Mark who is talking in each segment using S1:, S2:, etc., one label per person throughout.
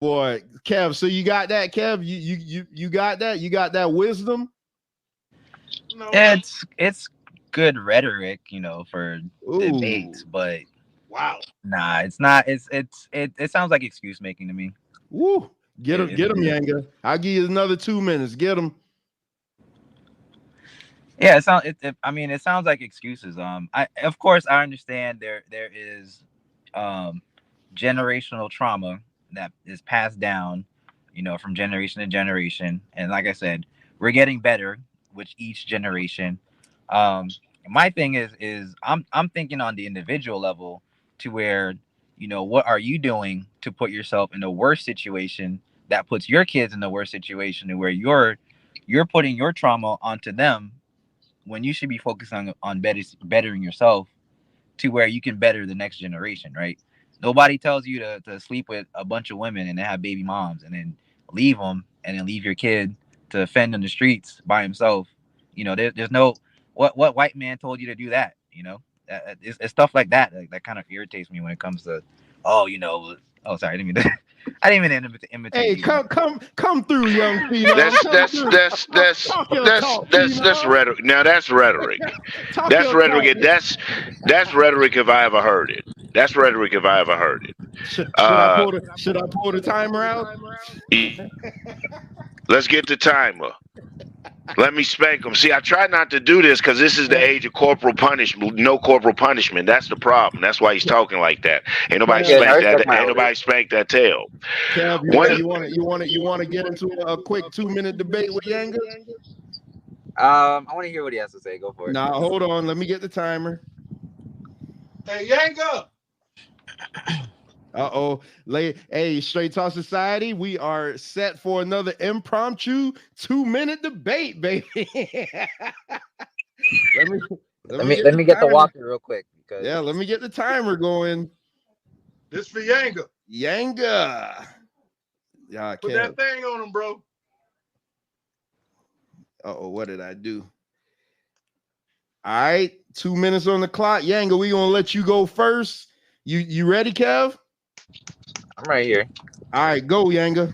S1: Boy, Kev, so you got that, Kev? You got that? You got that wisdom?
S2: No.
S3: It's good rhetoric, for
S1: Ooh.
S3: debates, but
S2: Wow.
S3: nah, it's not. It sounds like excuse making to me.
S1: Woo. Get him,
S3: It,
S1: get him,
S3: it,
S1: Yanga. I'll give you another 2 minutes. Get him.
S3: Yeah, it sounds. I mean, it sounds like excuses. I of course I understand there is, um, generational trauma that is passed down, from generation to generation. And like I said, we're getting better with each generation. Um, my thing is I'm thinking on the individual level to where, what are you doing to put yourself in a worse situation that puts your kids in the worst situation, to where you're putting your trauma onto them when you should be focusing on bettering yourself to where you can better the next generation, right? Nobody tells you to sleep with a bunch of women and then have baby moms and then leave them and then leave your kid to fend in the streets by himself. There's no what white man told you to do that. It's stuff like that that kind of irritates me when it comes to, oh, oh, sorry, I didn't mean to, I didn't mean to imitate
S1: Hey,
S3: you.
S1: come through, young phenom.
S2: That's
S1: Come
S2: that's
S1: through.
S2: that's that's
S1: Talk your
S2: that's
S1: talk,
S2: that's
S1: phenom.
S2: rhetoric. Now that's rhetoric.
S1: Talk
S2: That's
S1: your
S2: rhetoric.
S1: talk.
S2: And that's rhetoric if I ever heard it. That's rhetoric if I ever heard it. Uh,
S1: Should I pull the timer out?
S2: let's get the timer. Let me spank them. See, I try not to do this because this is the age of corporal punishment. No corporal punishment. That's the problem. That's why he's talking like that. Ain't nobody
S1: Kev,
S3: Yeah, no,
S2: spank
S3: respect
S2: that.
S3: my
S2: Ain't
S3: elders.
S2: nobody spank that tail.
S1: Kev,
S2: One.
S1: you want to get into a quick 2 minute debate with Yanga?
S3: I want to hear what he has to say. Go for it.
S1: Nah, hold on. Let me get the timer.
S2: Hey, Yanga.
S1: Uh-oh. Hey, Straight Talk Society, we are set for another impromptu 2 minute debate, baby.
S3: Let me get the walker real quick because
S1: Yeah, let me get the timer going.
S2: This for Yanga.
S1: Yanga. Yeah,
S2: Put that thing on him, bro.
S1: Uh-oh, what did I do? All right, 2 minutes on the clock. Yanga, we gonna let you go first. You ready, Kev?
S3: I'm right here.
S1: All right, go, Yanga.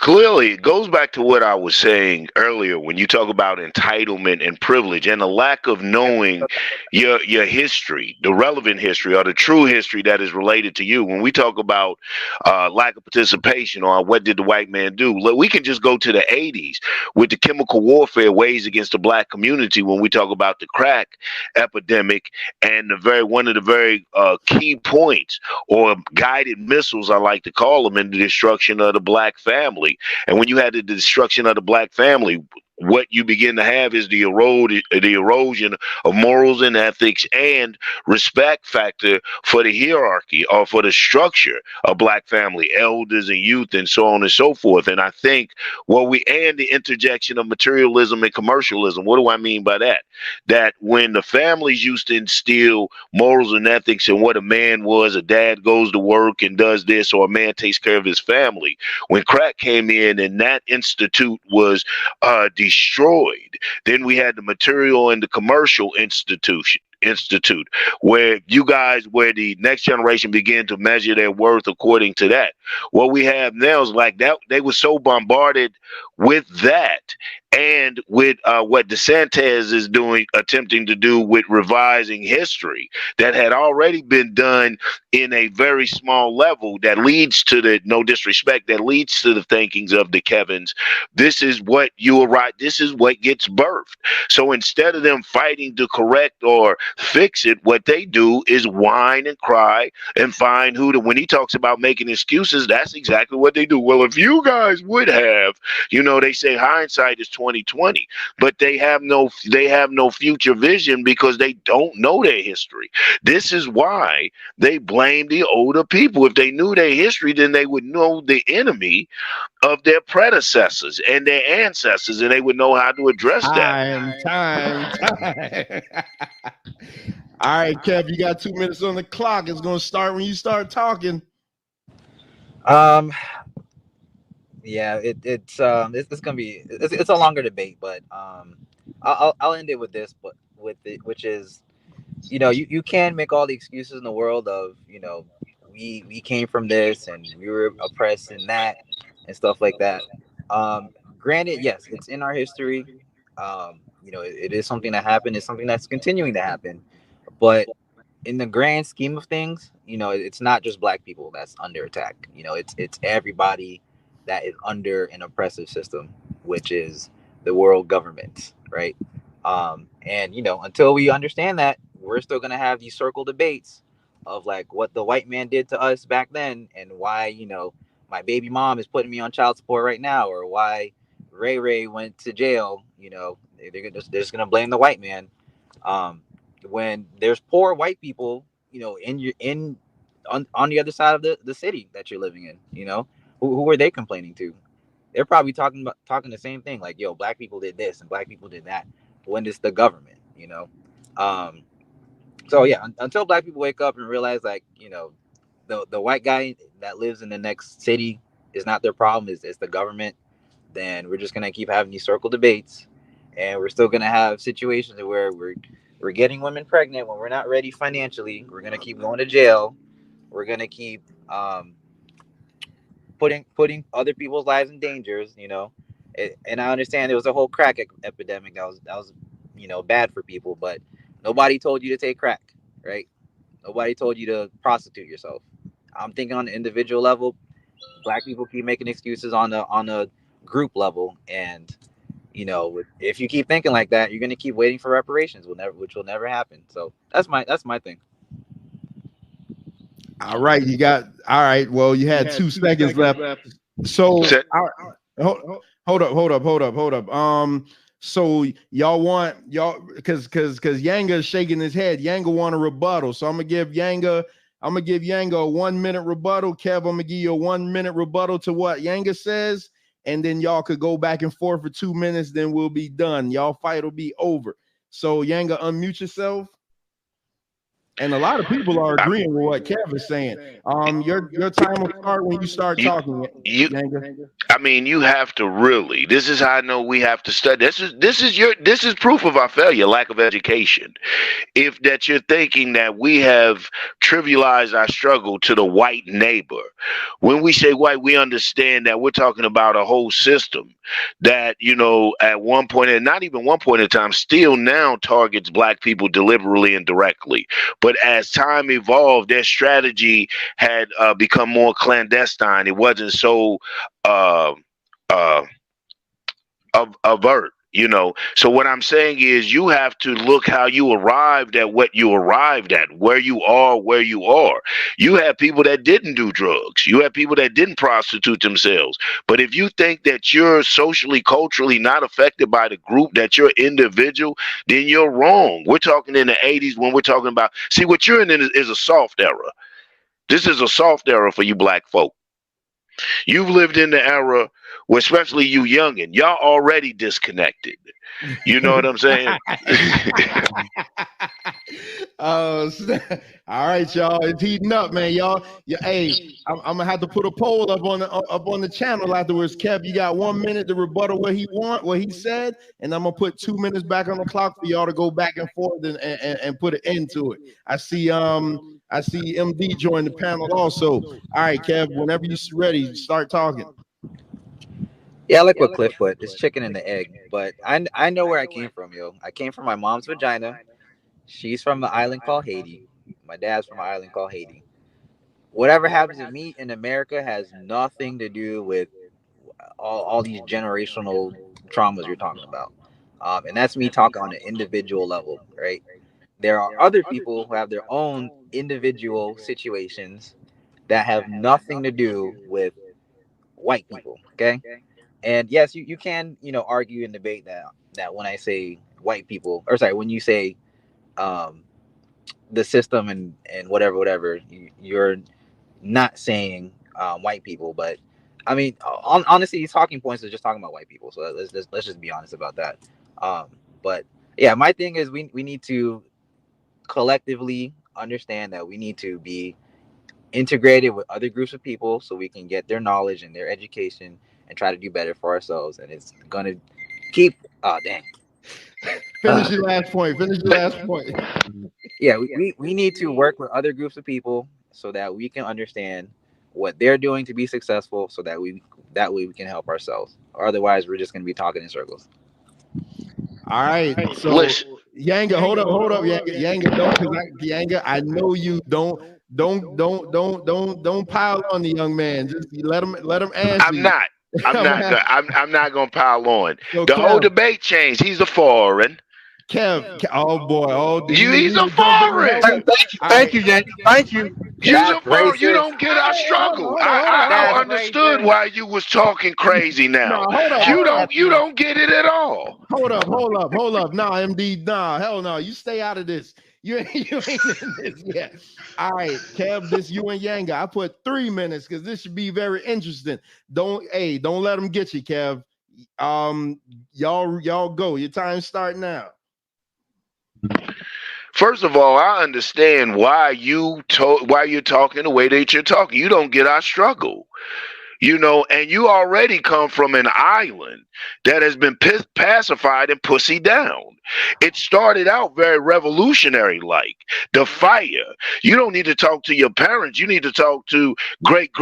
S2: Clearly, it goes back to what I was saying earlier when you talk about entitlement and privilege and the lack of knowing your history, the relevant history or the true history that is related to you. When we talk about lack of participation or what did the white man do, look, we can just go to the 80s with the chemical warfare waged against the black community when we talk about the crack epidemic and one of the very key points or guided missiles, I like to call them, in the destruction of the black family. And when you had the destruction of the black family, what you begin to have is the erosion of morals and ethics and respect factor for the hierarchy or for the structure of black family, elders and youth and so on and so forth. And I think and the interjection of materialism and commercialism. What do I mean by that? That when the families used to instill morals and ethics and what a man was, a dad goes to work and does this, or a man takes care of his family. When crack came in and that institute was destroyed. Then we had the material and the commercial institute where the next generation began to measure their worth according to that. What we have now is like that they were so bombarded with that and with what DeSantis is attempting to do with revising history that had already been done in a very small level that leads to no disrespect, that leads to the thinkings of the Kevins. This is what this is what gets birthed. So instead of them fighting to correct or fix it, what they do is whine and cry and find when he talks about making excuses, that's exactly what they do. Well, if you guys would have, they say hindsight is 2020, but they have no future vision because they don't know their history. This is why they blame the older people. If they knew their history, then they would know the enemy of their predecessors and their ancestors, and they would know how to address that.
S1: Time. All right, Kev, you got 2 minutes on the clock. It's gonna start when you start talking.
S3: Yeah, it's gonna be it's a longer debate, but I'll end it with this, but with it, which is, you can make all the excuses in the world of, we came from this and we were oppressed in that and stuff like that. Granted, yes, it's in our history. It is something that happened. It's something that's continuing to happen, but in the grand scheme of things, it's not just black people that's under attack. It's everybody that is under an oppressive system, which is the world government, right? And until we understand that, we're still gonna have these circle debates of like what the white man did to us back then, and why my baby mom is putting me on child support right now, or why Ray Ray went to jail. They're just gonna blame the white man. um, when there's poor white people, on the other side of the city that you're living in, who are they complaining to? They're probably talking the same thing, like, yo, black people did this and black people did that, when it's the government. um so yeah, until black people wake up and realize, like, the white guy that lives in the next city is not their problem, it's the government, then we're just gonna keep having these circle debates, and we're still gonna have situations where we're getting women pregnant when we're not ready financially. We're gonna keep going to jail. We're gonna keep putting other people's lives in dangers. And I understand there was a whole crack epidemic that was bad for people, but nobody told you to take crack, right? Nobody told you to prostitute yourself. I'm thinking on the individual level, black people keep making excuses on a group level, and if you keep thinking like that, you're gonna keep waiting for reparations, which will never happen. So that's my thing.
S1: All right, all right. Well, you had 2 seconds left. So,
S2: Set-
S1: all right, hold up. So y'all because Yanga is shaking his head. Yanga want a rebuttal, so I'm gonna give Yanga a 1 minute rebuttal. Kev, I'm gonna give you a 1 minute rebuttal to what Yanga says, and then y'all could go back and forth for 2 minutes. Then we'll be done. Y'all fight will be over. So Yanga, unmute yourself. And a lot of people are agreeing with what Kev is saying. Your time will start when you start
S2: you,
S1: talking,
S2: you,
S1: Yanga.
S2: I mean, you have to really. This is how I know we have to study. This is proof of our failure, lack of education. If that you're thinking that we have trivialized our struggle to the white neighbor. When we say white, we understand that we're talking about a whole system that, at one point, and not even one point in time, still now targets black people deliberately and directly. But as time evolved, their strategy had become more clandestine. It wasn't so uh, uh, avert. So what I'm saying is you have to look how you arrived at what you arrived at, where you are. You have people that didn't do drugs. You have people that didn't prostitute themselves. But if you think that you're socially, culturally not affected by the group, that you're individual, then you're wrong. We're talking in the 80s when we're talking about, see, what you're in is a soft era. This is a soft era for you black folk. You've lived in the era where, especially you youngin', y'all already disconnected. You know what I'm saying?
S1: Oh, all right, y'all. It's heating up, man. Y'all, hey, I'm gonna have to put a poll up on the channel afterwards. Kev, you got 1 minute to rebuttal what he said, and I'm gonna put 2 minutes back on the clock for y'all to go back and forth and put an end to it. I see MD join the panel also. All right, Kev, whenever you're ready, start talking.
S3: Yeah, I like what Cliff put. It's chicken and the egg, but I know where I came from, yo. I came from my mom's vagina. She's from an island called Haiti. My dad's from an island called Haiti. Whatever happens to me in America has nothing to do with all these generational traumas you're talking about. And that's me talking on an individual level, right? There are other people who have their own individual situations that have nothing to do with white people, okay? And yes, you can, argue and debate that when I say white people, or sorry, when you say um, the system and whatever, you're not saying white people, but I mean, honestly, these talking points is just talking about white people. So let's just be honest about that. Um, but yeah, my thing is we need to collectively understand that we need to be integrated with other groups of people so we can get their knowledge and their education and try to do better for ourselves. And it's gonna keep. Oh dang.
S1: Finish your last point. Finish your last point.
S3: Yeah, we need to work with other groups of people so that we can understand what they're doing to be successful, so that way we can help ourselves. Or otherwise, we're just going to be talking in circles.
S1: All right. So
S2: Listen,
S1: Yanga, hold up, Yanga, Yanga, don't, because Yanga, I know you don't pile on the young man. Just let him answer
S2: I'm
S1: you.
S2: not. I'm not gonna. I'm not gonna pile on.
S1: So
S2: The whole
S1: Kev,
S2: debate changed. He's a foreign.
S1: Oh boy, oh, do
S2: You.
S1: you need
S2: He's
S1: me
S2: a
S1: to jump in and help
S2: foreign.
S1: you? All
S4: Thank
S1: right.
S4: you, Yankee. Thank you.
S2: You's
S3: That's
S2: a foreign. You
S3: racist.
S2: don't get our struggle.
S1: Hold
S2: I
S3: That's
S1: on.
S2: understood
S3: racist.
S2: why you was talking crazy
S1: No,
S2: now.
S1: hold up,
S3: That's
S1: hold up.
S2: You
S3: ethnic.
S2: don't get it at all.
S1: Hold up. Nah, MD, nah, hell no. You stay out of this. You ain't in this yet. All right, Kev, this you and Yanga. I put 3 minutes because this should be very interesting. Don't let them get you, Kev. Y'all go. Your time start now.
S2: First of all, I understand why you're talking the way that you're talking. You don't get our struggle. And you already come from an island that has been pacified and pussy down. It started out very revolutionary like the fire. You don't need to talk to your parents. You need to talk to great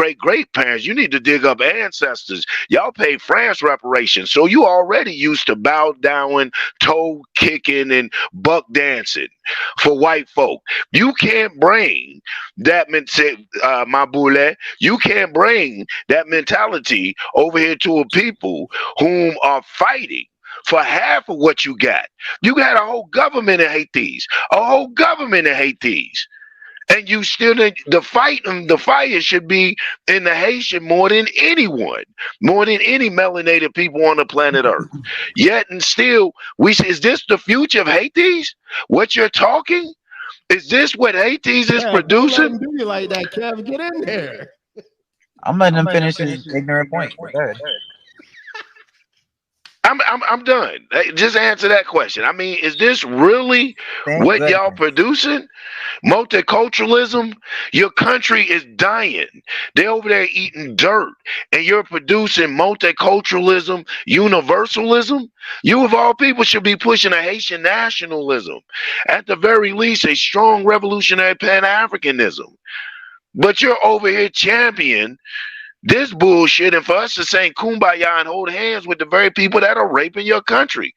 S2: parents. You need to dig up ancestors. Y'all paid France reparations. So you already used to bow down, toe kicking, and buck dancing for white folk. You can't bring that, my boule. You can't bring that mentality over here to a people whom are fighting for half of what you got. You got a whole government that hate these, a whole government that hate these. And you still, the fight and the fire should be in the Haitian more than anyone, more than any melanated people on the planet Earth. Yet and still, is this the future of Haiti's? What you're talking? Is this what Haiti's is
S1: Kev, don't let him
S2: producing?
S1: do you like that, Kev. Get in there.
S3: I'm letting him finish his ignorant point. Go ahead.
S2: I'm done. Hey, just answer that question. I mean, is this really
S3: Thank
S2: what y'all
S3: goodness.
S2: producing? Multiculturalism? Your country is dying. They're over there eating dirt, and you're producing multiculturalism, universalism. You, of all people, should be pushing a Haitian nationalism. At the very least, a strong revolutionary Pan-Africanism. But you're over here championing this bullshit, and for us to say kumbaya and hold hands with the very people that are raping your country.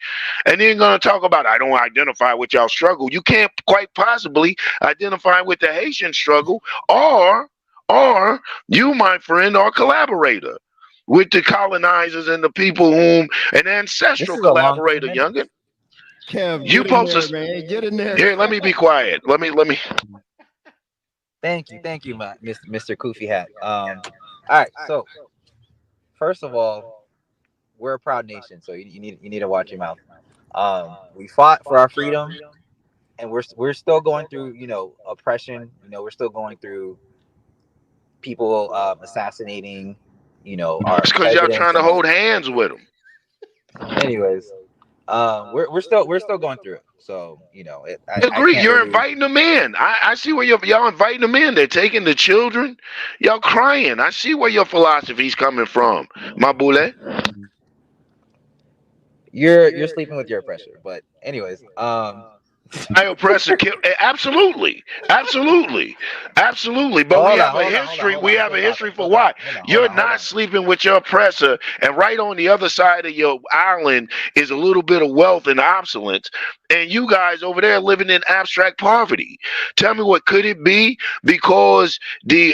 S2: And then gonna talk about, I don't identify with y'all struggle. You can't quite possibly identify with the Haitian struggle, or you, my friend, are a collaborator with the colonizers and the people whom an
S3: This
S2: ancestral
S3: is a long 3
S2: collaborator,
S3: minutes.
S2: youngin.
S1: Kev,
S2: You
S1: get in
S2: post
S1: there,
S2: us
S1: man. Get in there.
S2: here, let me be quiet. Let me
S3: Thank you, Mr. Koofy Hat. All right. So first of all, we're a proud nation, so you need to watch your mouth. We fought for our freedom, and we're still going through oppression. We're still going through people assassinating our
S2: it's because y'all
S3: presidents
S2: trying to
S3: and
S2: hold hands with them.
S3: anyways, we're still going through it. So I
S2: Agree.
S3: can't
S2: You're
S3: really.
S2: inviting them in. I see where y'all inviting them in. They're taking the children. Y'all crying. I see where your philosophy's coming from, my boule.
S3: You're sleeping with your oppressor, but anyways,
S2: My oppressor killed. Absolutely, absolutely, absolutely. But we
S3: hold
S2: have
S3: on,
S2: a
S3: hold on, hold on,
S2: history.
S3: hold
S2: We
S3: on.
S2: have
S3: Still
S2: a
S3: talking,
S2: history
S3: still
S2: for
S3: talking.
S2: why
S3: Hold
S2: you're
S3: on, hold
S2: not
S3: on.
S2: sleeping with your oppressor, and right on the other side of your island is a little bit of wealth and opulence, and you guys over there living in abstract poverty. Tell me, what could it be? Because the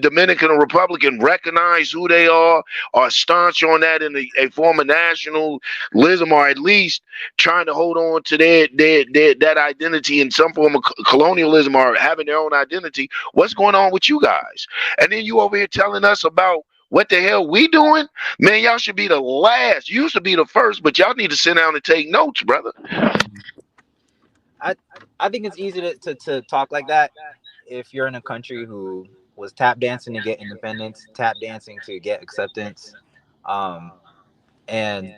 S2: Dominican Republic recognize who they are staunch on that in a form of nationalism, or at least trying to hold on to their that identity in some form of colonialism, or having their own identity. What's going on with you guys? And then you over here telling us about what the hell we doing? Man, y'all should be the last. You used to be the first, but y'all need to sit down and take notes, brother.
S3: I think it's easy to talk like that if you're in a country who was tap dancing to get independence, tap dancing to get acceptance, um, and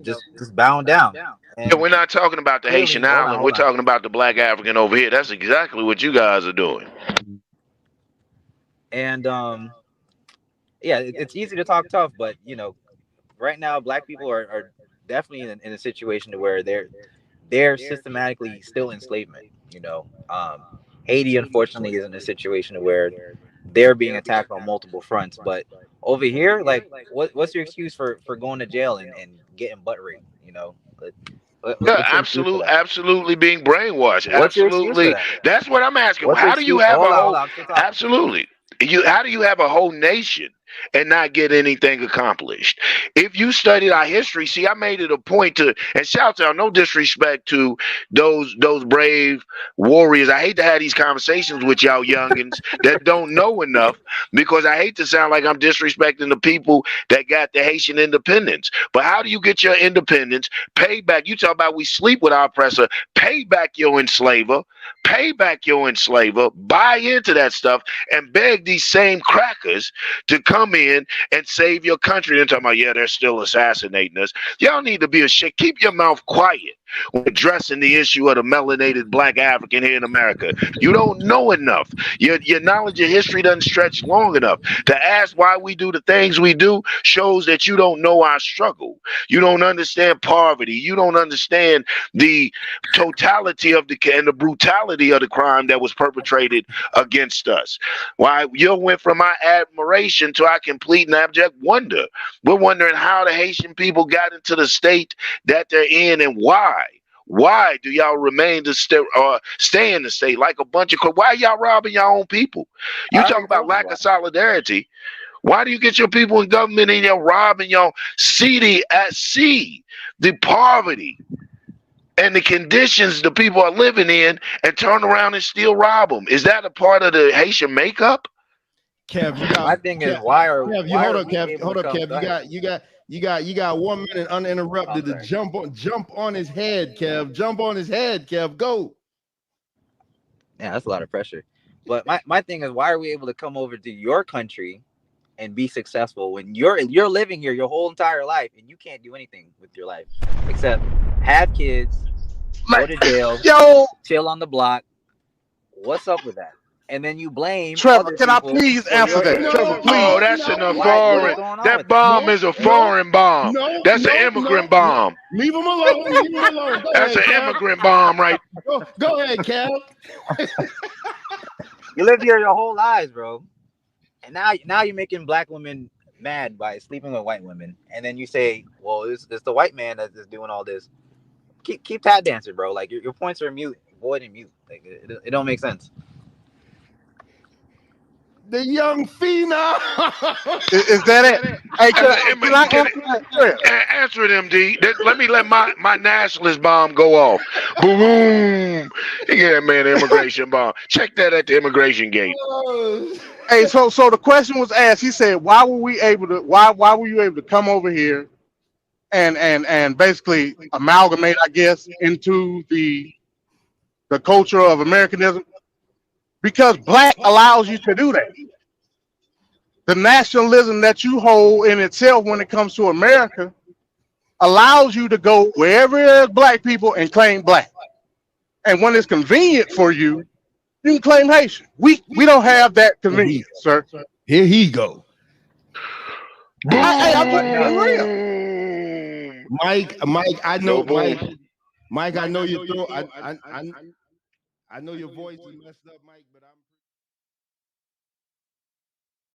S3: just bowing down.
S2: Yeah,
S3: And
S2: we're not talking about the
S3: clearly,
S2: Haitian island. We're talking about the black African over here. That's exactly what you guys are doing.
S3: and yeah, it's easy to talk tough, but right now, black people are definitely in a situation to where they're systematically still enslavement. Haiti, unfortunately, is in a situation where they're being attacked on multiple fronts. But over here, like, what's your excuse for going to jail and getting butt raped? You know,
S2: Yeah,
S3: what's your excuse for that?
S2: absolutely being brainwashed.
S3: What's your excuse for
S2: Absolutely.
S3: that?
S2: That's what I'm asking.
S3: What's your
S2: How do you
S3: excuse?
S2: have a
S3: Hold
S2: whole
S3: on, I'm still talking.
S2: absolutely. How do you have a whole nation and not get anything accomplished? If you studied our history, see, I made it a point to, and shout out, no disrespect to those brave warriors. I hate to have these conversations with y'all youngins that don't know enough, because I hate to sound like I'm disrespecting the people that got the Haitian independence. But how do you get your independence? Pay back. You talk about we sleep with our oppressor. Pay back your enslaver. Pay back your enslaver. Buy into that stuff and beg these same crackers to come in and save your country. And talking about, yeah, they're still assassinating us. Y'all need to be a shit. Keep your mouth quiet when addressing the issue of the melanated black African here in America. You don't know enough. Your knowledge of history doesn't stretch long enough. To ask why we do the things we do shows that you don't know our struggle. You don't understand poverty. You don't understand the totality of the brutality of the crime that was perpetrated against us. Why you went from our admiration to our complete and abject wonder. We're wondering how the Haitian people got into the state that they're in and why. Why do y'all remain to stay in the state like a bunch of? Why are y'all robbing your own people? You talk about lack of solidarity. Why do you get your people in government and you're robbing y'all? See the poverty and the conditions the people are living in, and turn around and still rob them. Is that a part of the Haitian makeup?
S1: Kev, you got.
S3: My thing is, why are
S1: Kev,
S3: why
S1: hold
S3: are
S1: up,
S3: we
S1: Kev.
S3: able
S1: Hold
S3: to
S1: up,
S3: come?
S1: Kev. You got 1 minute uninterrupted to jump on his head, Kev. Jump on his head, Kev. Go.
S3: Yeah, that's a lot of pressure. But my thing is, why are we able to come over to your country and be successful when you're living here your whole entire life and you can't do anything with your life except have kids, go to jail, chill on the block? What's up with that? And then you blame
S4: Trevor, can I please answer that? Trevor, please.
S2: Oh, that's a foreign. That bomb is a foreign bomb. That's an immigrant bomb.
S1: Leave him alone. Leave him alone. Go
S2: That's
S1: ahead,
S2: an
S1: Kev.
S2: immigrant bomb, right?
S1: Go ahead, Kev.
S3: You lived here your whole lives, bro. And now you're making black women mad by sleeping with white women. And then you say, well, it's the white man that's doing all this. Keep tap dancing, bro. Like your points are mute, void and mute. Like it don't make sense.
S1: The young phenom.
S4: Is that it? Hey, can I
S2: answer it, MD? Let me let my nationalist bomb go off. Boom! Yeah, man, immigration bomb. Check that at the immigration gate.
S4: Hey, so the question was asked. He said, why were you able to come over here and basically amalgamate, I guess, into the culture of Americanism? Because black allows you to do that. The nationalism that you hold in itself when it comes to America allows you to go wherever there's black people and claim black. And when it's convenient for you, you can claim Haitian. We don't have that convenience, sir.
S1: Here he go.
S4: I'm being real.
S1: Mike, I know, Mike, I know your throat. I know your voice is messed up, Mike, but I'm